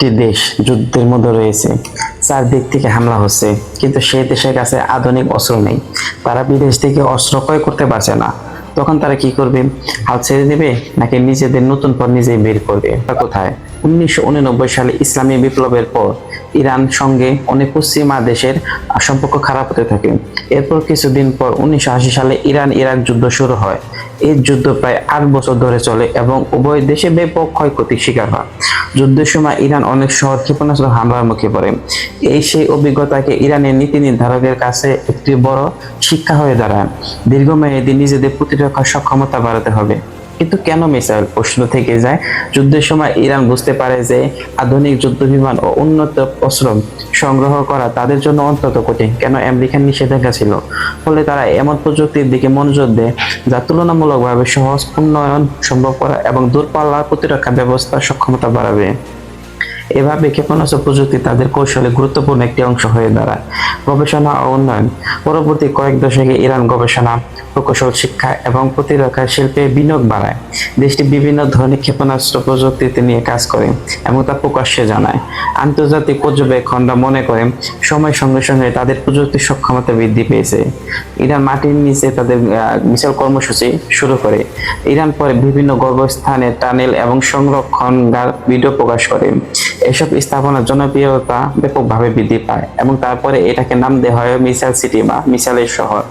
একটি দেশ যুদ্ধের মধ্যে রয়েছে, চারদিক থেকে হামলা হচ্ছে, কিন্তু সেই দেশের কাছে আধুনিক অস্ত্র নেই। তারা বিদেশ থেকে অস্ত্র ক্রয় করতে পারছে না। তখন তারা কি করবে? হাল ছেড়ে দেবে, নাকি নিজেদের নতুন পথ নিজেই বের করবে? তা কোথায়? 1999 সালে ইসলামী বিপ্লবের পর ইরান সঙ্গে অনেক পশ্চিমা দেশের সম্পর্ক খারাপ হতে থাকে। এরপর কিছুদিন পর 1980 সালে ইরান ইরাক যুদ্ধ শুরু হয়। এই যুদ্ধ প্রায় 8 বছর ধরে চলে এবং উভয় দেশে ব্যাপক ক্ষয়ক্ষতির শিকার হয়। যুদ্ধের সময় ইরান অনেক শহর ক্ষেপণাস্ত্র হামলার মুখে পড়ে। সেই অভিজ্ঞতাকে ইরানের নীতি নির্ধারকের কাছে একটি বড় শিক্ষা হয়ে দাঁড়ায়। দীর্ঘমেয়াদী নিজেদের প্রতিরক্ষা সক্ষমতা বাড়াতে হবে। কিন্তু কেন মিসাইল? প্রশ্ন থেকে যায়। যুদ্ধের সময় ইরান বুঝতে পারে যে আধুনিক যুদ্ধ বিমান ও উন্নত অস্ত্র সংগ্রহ করা তাদের জন্য অত্যন্ত কঠিন। কেন? আমেরিকার নিষেধাজ্ঞা ছিল। ফলে তারা এমন প্রযুক্তির দিকে মনোযোগ দেয় যা তুলনামূলকভাবে সহজ, উন্নয়ন সম্ভব করা এবং দূরপাল্লার প্রতিরক্ষা ব্যবস্থার সক্ষমতা বাড়াবে। এভাবে ক্ষেপণাস্ত্র প্রযুক্তি তাদের কৌশলে গুরুত্বপূর্ণ একটি অংশ হয়ে দাঁড়ায়। গবেষণা ও উন্নয়ন। পরবর্তী কয়েক দশকে ইরান গবেষণা, প্রকৌশল, শিক্ষা এবং প্রতিরক্ষা শিল্পে বিনিয়োগ বাড়ায়। দেশটি বিভিন্ন ধরনের ক্ষেপণাস্ত্র প্রযুক্তিতে নিয়ে কাজ করে এবং তা প্রকাশ্যে জানায়। আন্তর্জাতিক পর্যবেক্ষণরা মনে করে সময়ের সঙ্গে সঙ্গে তাদের প্রযুক্তির সক্ষমতা বৃদ্ধি পেয়েছে। ইরান মাটির নিচে তাদের মিসাইল কর্মসূচি শুরু করে। ইরান পরে বিভিন্ন গর্ভস্থানে টানেল এবং সংরক্ষণগার ভিডিও প্রকাশ করে। এসব স্থাপনার জনপ্রিয়তা ব্যাপকভাবে বৃদ্ধি পায় এবং তারপরে এটাকে নাম দেওয়া হয় মিসাইল সিটি বা মিসাইলের শহর।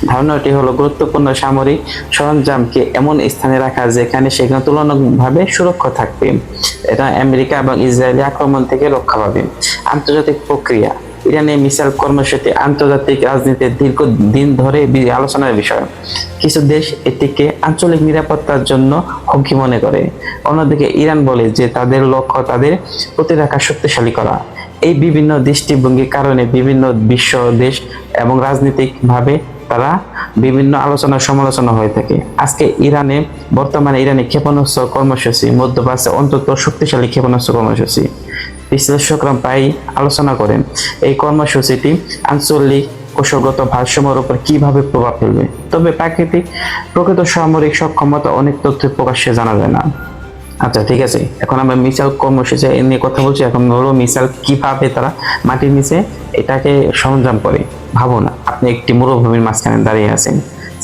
ধারণাটি হলো গুরুত্বপূর্ণ সামরিক সরঞ্জামকে এমন স্থানে রাখা যেখানে সেখানে তুলনামূলকভাবে সুরক্ষা থাকবে। এটা আমেরিকা এবং ইসরায়েলি আক্রমণ থেকে রক্ষা পাবে। আন্তর্জাতিক প্রক্রিয়া। ইরানের মিসাইল কর্মসূচি আন্তর্জাতিক রাজনীতির দীর্ঘদিন ধরে আলোচনার বিষয়। কিছু দেশ এটিকে আঞ্চলিক নিরাপত্তার জন্য হুমকি মনে করে। অন্যদিকে ইরান বলে যে তাদের লক্ষ্য তাদের প্রতিরক্ষা শক্তিশালী করা। এই বিভিন্ন দৃষ্টিভঙ্গির কারণে বিভিন্ন বিশ্ব দেশ এবং রাজনৈতিকভাবে তারা বিভিন্ন আলোচনা সমালোচনা হয়ে থাকে। বর্তমানে ইরানের ক্ষেপণাস্ত্র কর্মসূচি মধ্যপ্রাচ্যে অন্তত শক্তিশালী ক্ষেপণাস্ত্র কর্মসূচি। বিশ্লেষকরা প্রায় আলোচনা করেন এই কর্মসূচিটি আঞ্চলিক কৌশলগত ভারসাম্যের উপর কিভাবে প্রভাব ফেলবে। তবে প্রকৃত সামরিক সক্ষমতা অনেক তথ্য প্রকাশ্যে জানা যায় না। আচ্ছা, ঠিক আছে, এখন আমরা মিসাইল কর্মসূচি নিয়ে কথা বলছি। এখন হলো মিসাইল কিভাবে তারা মাটির নিচে এটাকে সরঞ্জাম করে। ভাবুন, আপনি একটি মরুভূমির মাঝখানে দাঁড়িয়ে আছেন,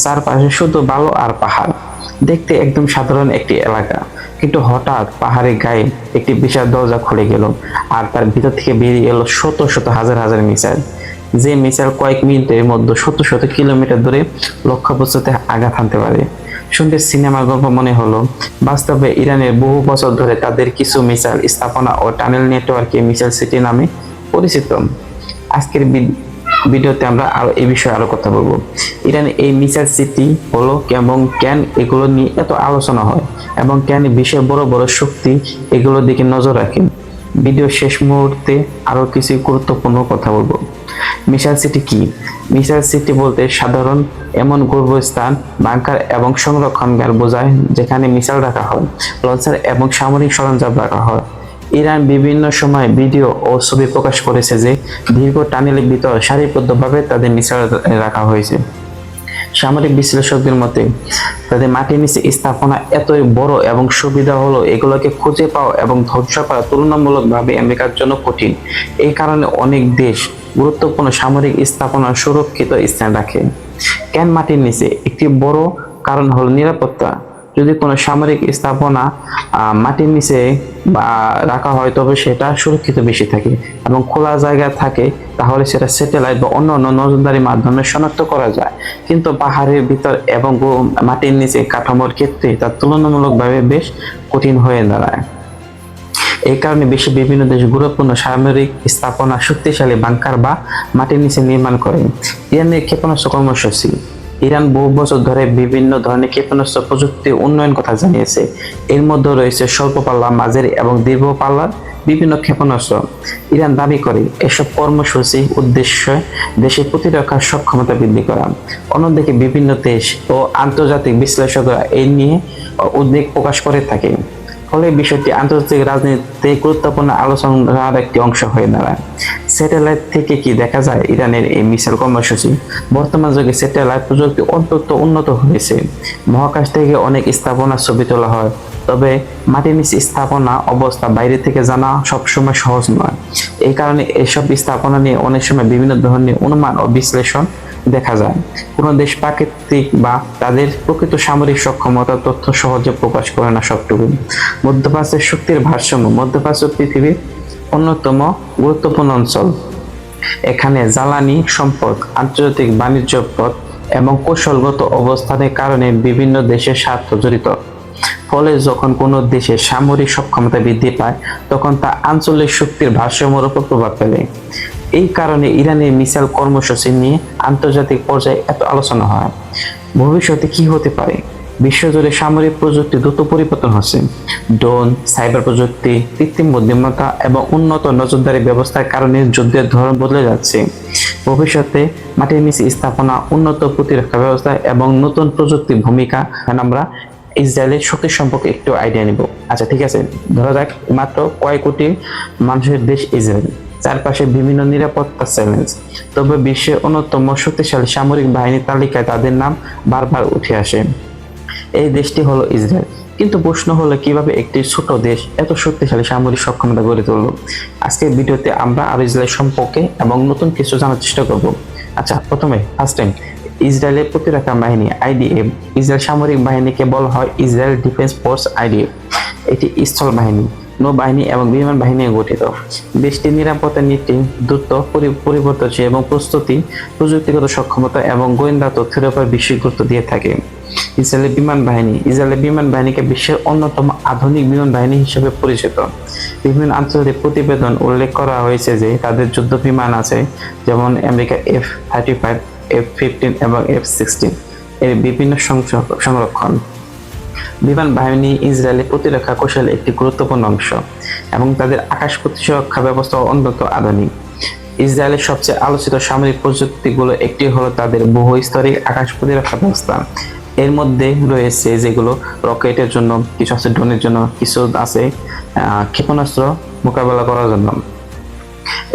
চারপাশে শুধু বালু আর পাহাড়। দেখতে একদম সাধারণ একটি এলাকা, কিন্তু হঠাৎ পাহাড়ের গায়ে একটি বিশাল দরজা খুলে গেল আর তার ভিতর থেকে বেরিয়ে এলো শত শত হাজার হাজার মিসাইল। যে মিসাইল কয়েক মিনিটের মধ্যে শত শত কিলোমিটার দূরে লক্ষ্যবস্তুতে আঘাত হানতে পারে। শুনতে সিনেমার গল্প মনে হলো, বাস্তবে ইরানের বহু বছর ধরে তাদের কিছু মিসাইল স্থাপনা ও টানেল নেটওয়ার্কে মিসাইল সিটি নামে পরিচিত। আজকের ভিডিওতে আমরা এই বিষয়ে আরো কথা বলবো। ইরানের এই মিসাইল সিটি হলো এবং কেন এগুলো নিয়ে এত আলোচনা হয় এবং কেন বিশ্বের বড় বড় শক্তি এগুলোর দিকে নজর রাখে। ভিডিও শেষ মুহূর্তে আরো কিছু গুরুত্বপূর্ণ কথা বলবো। মিসাইল সিটি কি? মিসাইল সিটি বলতে সাধারণ এমন গর্ভস্থান, বাংকার এবং সংরক্ষণগার বোঝায় যেখানে মিসাইল রাখা হয়, লঞ্চার এবং সামরিক সরঞ্জাম রাখা হয়। ইরান বিভিন্ন সময় ভিডিও ও ছবি প্রকাশ করেছে যে দীর্ঘ টানেলের ভিতর সারিবদ্ধভাবে তাদের মিসাইল রাখা হয়েছে। সামরিক বিশ্লেষকদের মতে তাদের মাটির নিচে স্থাপনা এতই বড় এবং সুবিধা হলো এগুলোকে খুঁজে পাওয়া এবং ধ্বংস করা তুলনামূলকভাবে আমেরিকার জন্য কঠিন। এই কারণে অনেক দেশ গুরুত্বপূর্ণ সামরিক স্থাপনা সুরক্ষিত স্থান রাখে। কেন মাটির নিচে? একটি বড় কারণ হলো নিরাপত্তা। যদি কোনো সামরিক স্থাপনা মাটির নিচে রাখা হয় তবে সেটা সুরক্ষিত বেশি থাকে এবং খোলা জায়গা থাকে, তাহলে সেটা স্যাটেলাইট বা অন্যান্য নজরদারির মাধ্যমে শনাক্ত করা যায়। কিন্তু পাহাড়ের ভিতর এবং মাটির নিচে কাঠামোর ক্ষেত্রে তা তুলনামূলকভাবে বেশ কঠিন হয়ে দাঁড়ায়। এই কারণে বিভিন্ন দেশ গুরুত্বপূর্ণ সামরিক স্থাপনা শক্তিশালী বাংকার বা মাটির নিচে নির্মাণ করে। ইরানের ক্ষেপণাস্ত্র কর্মসূচি। ইরান বহু বছর ধরে বিভিন্ন ধরনের ক্ষেপণাস্ত্র প্রযুক্তি উন্নয়ন কথা জানিয়েছে। এর মধ্যে রয়েছে স্বল্প পাল্লা, মাঝারি এবং দীর্ঘ পাল্লার বিভিন্ন ক্ষেপণাস্ত্র। ইরান দাবি করে এসব কর্মসূচি উদ্দেশ্য দেশের প্রতিরক্ষার সক্ষমতা বৃদ্ধি করা। অন্যদিকে বিভিন্ন দেশ ও আন্তর্জাতিক বিশ্লেষকরা এই নিয়ে উদ্বেগ প্রকাশ করে থাকে। ফলে বিষয়টি আন্তর্জাতিক রাজনীতিতে গুরুত্বপূর্ণ আলোচনার একটি অংশ হয়ে দাঁড়ায়। স্যাটেলাইট থেকে কি দেখা যায়? ইরানের এই মিসাইল কর্মসূচি। বর্তমান যুগে স্যাটেলাইট প্রযুক্তি অত্যন্ত উন্নত হয়েছে। মহাকাশ থেকে অনেক স্থাপনার ছবি তোলা হয়, তবে মাটির নিচে স্থাপনা অবস্থা বাইরে থেকে জানা সবসময় সহজ নয়। এই কারণে এসব স্থাপনা নিয়ে অনেক সময় বিভিন্ন ধরনের অনুমান ও বিশ্লেষণ দেখা যায়। কোনো দেশ প্রাকৃতিক বা তাদের প্রকৃত সামরিক সক্ষমতার তথ্য সহজে প্রকাশ করে না সবটুকু। মধ্যপ্রাচ্যের শক্তির ভারসাম্য। মধ্যপ্রাচ্য পৃথিবীর অন্যতম গুরুত্বপূর্ণ অঞ্চল। এখানে জ্বালানি সম্পদ, আন্তর্জাতিক বাণিজ্য পথ এবং কৌশলগত অবস্থানের কারণে বিভিন্ন দেশের স্বার্থ জড়িত। ফলে যখন কোনো দেশের সামরিক সক্ষমতা বৃদ্ধি পায় তখন তা আঞ্চলিক শক্তির ভারসাম্যের উপর প্রভাব ফেলে। এই কারণে ইরানের মিসাইল কর্মসূচি নিয়ে আন্তর্জাতিক পর্যায়ে এত আলোচনা হয়। ভবিষ্যতে কি হতে পারে? বিশ্বজুড়ে সামরিক প্রযুক্তি দ্রুত পরিবর্তন হচ্ছে। ড্রোন, সাইবার প্রযুক্তি, কৃত্রিম বুদ্ধিমত্তা এবং উন্নত নজরদারি ব্যবস্থার কারণে যুদ্ধের ধরন বদলে যাচ্ছে। ভবিষ্যতে মাটির নিচে স্থাপনা, উন্নত প্রতিরক্ষা ব্যবস্থা এবং নতুন প্রযুক্তির ভূমিকা। আমরা ইসরায়েলের শক্তি সম্পর্কে একটু আইডিয়া নিব। আচ্ছা, ঠিক আছে, ধরা যাক মাত্র কয়েক কোটি মানুষের দেশ ইসরায়েল, চারপাশে বিভিন্ন নিরাপত্তা চ্যালেঞ্জ, তবে বিশ্বের অন্যতম শক্তিশালী সামরিক বাহিনীর তালিকায় তাদের নাম বারবার উঠে আসে। এই দেশটি হলো ইসরায়েল। কিন্তু প্রশ্ন হলো কিভাবে একটি ছোট দেশ এত শক্তিশালী সামরিক সক্ষমতা গড়ে তুলল? আজকের ভিডিওতে আমরা আর ইসরায়েল সম্পর্কে এবং নতুন কিছু জানার চেষ্টা করব। আচ্ছা, প্রথমে ফার্স্ট টাইম ইসরায়েলের প্রতিরক্ষা বাহিনী আইডিএফ। ইসরায়েল সামরিক বাহিনীকে বলা হয় ইসরায়েল ডিফেন্স ফোর্স আইডিএফ। এটি স্থল বাহিনী, নৌবাহিনী এবং বিমান বাহিনী গঠিত। দেশটির নিরাপত্তা নীতি দ্রুত পরিবর্তনশীল এবং প্রস্তুতি, প্রযুক্তিগত সক্ষমতা এবং গোয়েন্দা তথ্যের উপর বেশি গুরুত্ব দিয়ে থাকে। ইসরায়েলের বিমান বাহিনী। ইসরায়েলের বিমান বাহিনীকে বিশ্বের অন্যতম আধুনিক বিমান বাহিনী হিসেবে পরিচিত। বিভিন্ন আন্তর্জাতিক প্রতিবেদন উল্লেখ করা হয়েছে যে তাদের যুদ্ধ বিমান আছে, যেমন আমেরিকা F-35, F-15 এবং F-16 এর বিভিন্ন সংরক্ষণ। বিমান বাহিনী ইসরায়েলের প্রতিরক্ষা কৌশলের একটি গুরুত্বপূর্ণ অংশ এবং তাদের আকাশ প্রতিরক্ষা ব্যবস্থা অত্যন্ত আধুনিক। ইসরায়েলের সবচেয়ে আলোচিত সামরিক প্রযুক্তিগুলো একটি হলো তাদের বহুস্তরিক আকাশ প্রতিরক্ষা ব্যবস্থা। এর মধ্যে রয়েছে যেগুলো রকেটের জন্য, কিছু আছে ড্রোনের জন্য, কিছু আছে ক্ষেপণাস্ত্র মোকাবেলা করার জন্য।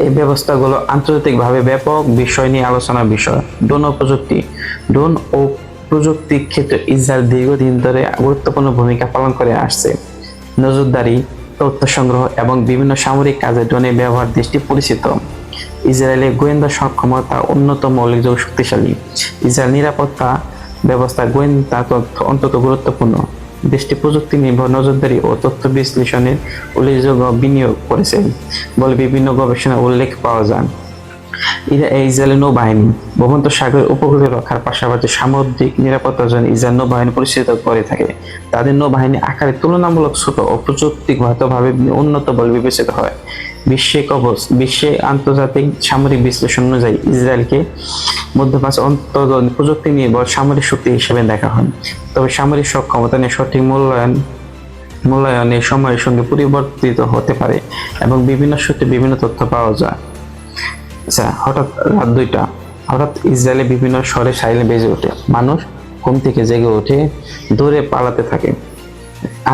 এই ব্যবস্থাগুলো আন্তর্জাতিকভাবে ব্যাপক বিষয় নিয়ে আলোচনার বিষয়। ড্রোন ও প্রযুক্তি। ড্রোন ও প্রযুক্তির ক্ষেত্রে ইসরায়েল দীর্ঘদিন ধরে গুরুত্বপূর্ণ ভূমিকা পালন করে আসছে। নজরদারি, তথ্য সংগ্রহ এবং বিভিন্ন সামরিক কাজে ড্রোনের ব্যবহার দেশটি পরিচিত। ইসরায়েলের গোয়েন্দা সক্ষমতা অন্যতম উল্লেখযোগ্য শক্তিশালী। ইসরায়েল নিরাপত্তা ব্যবস্থা গোয়েন্দা তথ্য অত্যন্ত গুরুত্বপূর্ণ। দেশটি প্রযুক্তি নির্ভর নজরদারি ও তথ্য বিশ্লেষণের উল্লেখযোগ্য বিনিয়োগ করেছে বলে বিভিন্ন গবেষণা উল্লেখ পাওয়া যায়। ইসরায়েলের নৌবাহিনী ভূমধ্য সাগরের উপকূল রক্ষার পাশাপাশি সামুদ্রিক নিরাপত্তার জন্য ইসরায়েল নৌবাহিনী পরিচালিত করে থাকে। তাদের নৌবাহিনী আকারে তুলনামূলক ছোট ও প্রযুক্তিগতভাবে উন্নত বলে বিবেচিত হয়। বিশ্বে আন্তর্জাতিক সামরিক বিশ্লেষণ অনুযায়ী ইসরায়েলকে মধ্যপ্রাচ্য অন্তত প্রযুক্তি নির্ভর সামরিক শক্তি হিসেবে দেখা হয়। তবে সামরিক সক্ষমতা নিয়ে সঠিক মূল্যায়নের সময়ের সঙ্গে পরিবর্তিত হতে পারে এবং বিভিন্ন সূত্রে বিভিন্ন তথ্য পাওয়া যায়। আচ্ছা, হঠাৎ রাত 2টা, হঠাৎ ইসরায়েলে বিভিন্ন শহরে সাইরেন বেজে ওঠে। মানুষ ঘুম থেকে জেগে ওঠে, দৌড়ে পালাতে থাকে।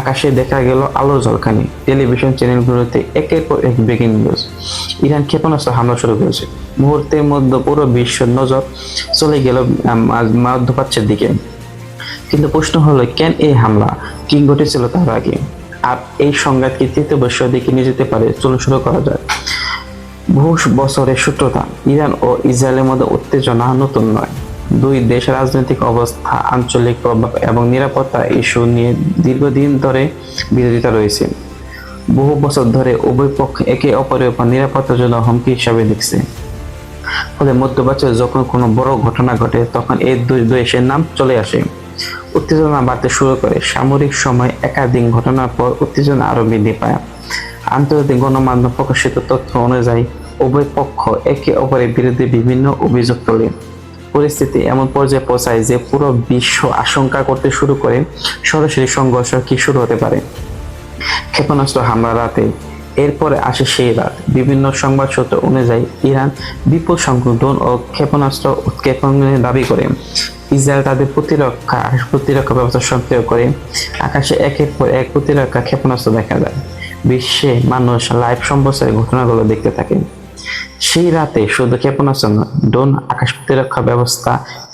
আকাশে দেখা গেল আলোর ঝলকানি। টেলিভিশন চ্যানেলগুলোতে একের পর এক ব্রেকিং নিউজ। ইরান ক্ষেপণাস্ত্র হামলা শুরু করেছে। মুহূর্তের মধ্যে পুরো বিশ্বের নজর চলে গেল মধ্যপ্রাচ্যের দিকে। কিন্তু প্রশ্ন হলো, কেন এই হামলা? কি ঘটেছিল তার আগে? আর এই সংঘাত কি তৃতীয় বছরের দিকে নিয়ে যেতে পারে? চলো শুরু করা যায়। বহু বছরের শত্রুতা। ইরান ও ইসরায়েলের মধ্যে উত্তেজনা নতুন নয়। দুই দেশের রাজনৈতিক অবস্থা, আঞ্চলিক প্রভাব এবং নিরাপত্তা ইস্যু নিয়ে দীর্ঘদিন ধরে বিরোধিতা রয়েছে। বহু বছর ধরে উভয় পক্ষ একে অপরের উপর নিরাপত্তার জন্য হুমকি হিসাবে দেখছে। ফলে মধ্যপ্রাচ্যে যখন কোনো বড় ঘটনা ঘটে তখন এই দুই দেশের নাম চলে আসে। উত্তেজনা বাড়তে শুরু করে। সামরিক সময় একাধিক ঘটনার পর উত্তেজনা আরো বৃদ্ধি পায়। আন্তর্জাতিক গণমাধ্যম প্রকাশিত তথ্য অনুযায়ী উভয় পক্ষ একে অপরের বিরুদ্ধে বিভিন্ন অভিযোগ তোলে। পরিস্থিতি এমন পর্যায়ে পৌঁছায় যে পুরো বিশ্ব আশঙ্কা করতে শুরু করে সরাসরি সংঘর্ষ কি শুরু হতে পারে। ক্ষেপণাস্ত্র হামলা রাতে। এরপরে আসে সেই রাত। বিভিন্ন সংবাদ সূত্র অনুযায়ী ইরান বিপুল সংখ্যক ড্রোন ও ক্ষেপণাস্ত্র উৎক্ষেপণের দাবি করে। ইসরায়েল তাদের প্রতিরক্ষা ব্যবস্থা সক্রিয় করে। আকাশে একের পর এক প্রতিরক্ষা ক্ষেপণাস্ত্র দেখা যায়। বিশ্বে মানুষ লাইভ সম্প্রচারে ঘটনাগুলো দেখতে থাকে। সেই রাতে শুধু ক্ষেপণাস্ত্র নয়, ড্রোন, আকাশ প্রতিরক্ষা ব্যবস্থা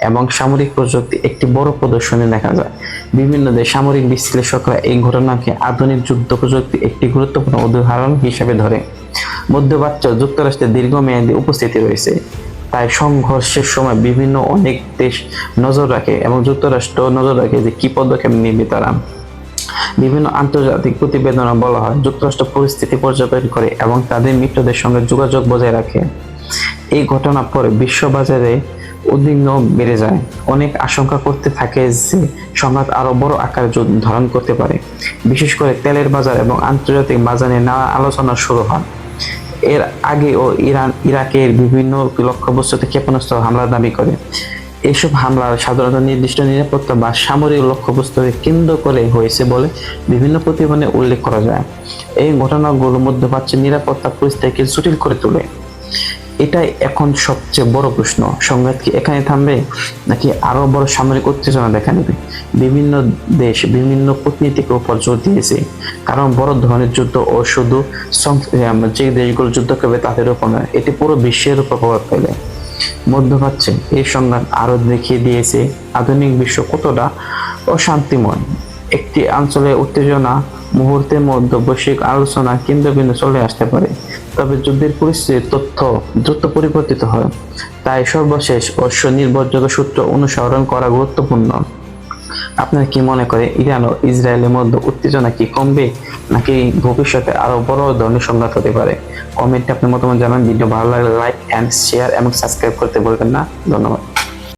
এবং সামরিক প্রযুক্তি একটি বড় প্রদর্শনী দেখা যায়। বিভিন্ন দেশ সামরিক বিশ্লেষকরা এই ঘটনাকে আধুনিক যুদ্ধ প্রযুক্তির একটি গুরুত্বপূর্ণ উদাহরণ হিসেবে ধরে। মধ্যপ্রাচ্য যুক্তরাষ্ট্রের দীর্ঘমেয়াদী উপস্থিতি রয়েছে, তাই সংঘর্ষের সময় অনেক দেশ নজর রাখে এবং যুক্তরাষ্ট্র নজর রাখে যে কি পদক্ষেপ নেবে তারা। বিভিন্ন আন্তর্জাতিক প্রতিবেদনে বলা হয় যুক্তরাষ্ট্র পরিস্থিতি পর্যবেক্ষণ করে এবং তাদের মিত্রদের সঙ্গে যোগাযোগ বজায় রাখে। এই ঘটনার পরে বিশ্ববাজারে উদ্বিগ্ন বেড়ে যায়। অনেক আশঙ্কা করতে থাকে যে সংঘাত আরো বড় আকার ধারণ করতে পারে, বিশেষ করে তেলের বাজার এবং আন্তর্জাতিক বাজারে নানা আলোচনা শুরু হয়। এর আগেও ইরাকের বিভিন্ন লক্ষ্যবস্তুতে ক্ষেপণাস্ত্র হামলার দাবি করে। এসব হামলা সাধারণত নির্দিষ্ট নিরাপত্তা বা সামরিক লক্ষ্যবস্তুকে কেন্দ্র করে হয়েছে বলে বিভিন্ন প্রতিবেদনে উল্লেখ করা যায়। এই ঘটনাগুলো মধ্যপ্রাচ্যের নিরাপত্তা পরিস্থিতিকে জটিল করে তোলে। এটাই এখন সবচেয়ে বড় প্রশ্ন, সংঘাত কি এখানে থামবে নাকি আরো বড় সামরিক উত্তেজনা দেখা নেবে? বিভিন্ন দেশ বিভিন্ন কূটনীতির উপর জোর দিয়েছে, কারণ বড় ধরনের যুদ্ধ ও শুধু যে দেশগুলো যুদ্ধ করবে তাদের উপর নয়, এটি পুরো বিশ্বের উপর প্রভাব ফেলে। মধ্যপ্রাচ্যে এই সংঘাত আরো দেখিয়ে দিয়েছে আধুনিক বিশ্ব কতটা অশান্তিময়। একটি অঞ্চলে উত্তেজনা মুহূর্তের মধ্যে বৈশ্বিক আলোচনা কেন্দ্রবিন্দু চলে আসতে পারে, তবে যুদ্ধের পরিস্থিতির তথ্য দ্রুত পরিবর্তিত হয়। তাই সর্বশেষ ও নির্ভরযোগ্য সূত্র অনুসরণ করা গুরুত্বপূর্ণ। আপনারা কি মনে করে ইরান ও ইসরায়েলের মধ্যে উত্তেজনা কি কমবে নাকি ভবিষ্যতে আরো বড় ধরনের সংঘাত হতে পারে? কমেন্টে আপনার মতামত জানান। ভিডিও ভালো লাগলে লাইক এন্ড শেয়ার এবং সাবস্ক্রাইব করতে ভুলবেন না। ধন্যবাদ।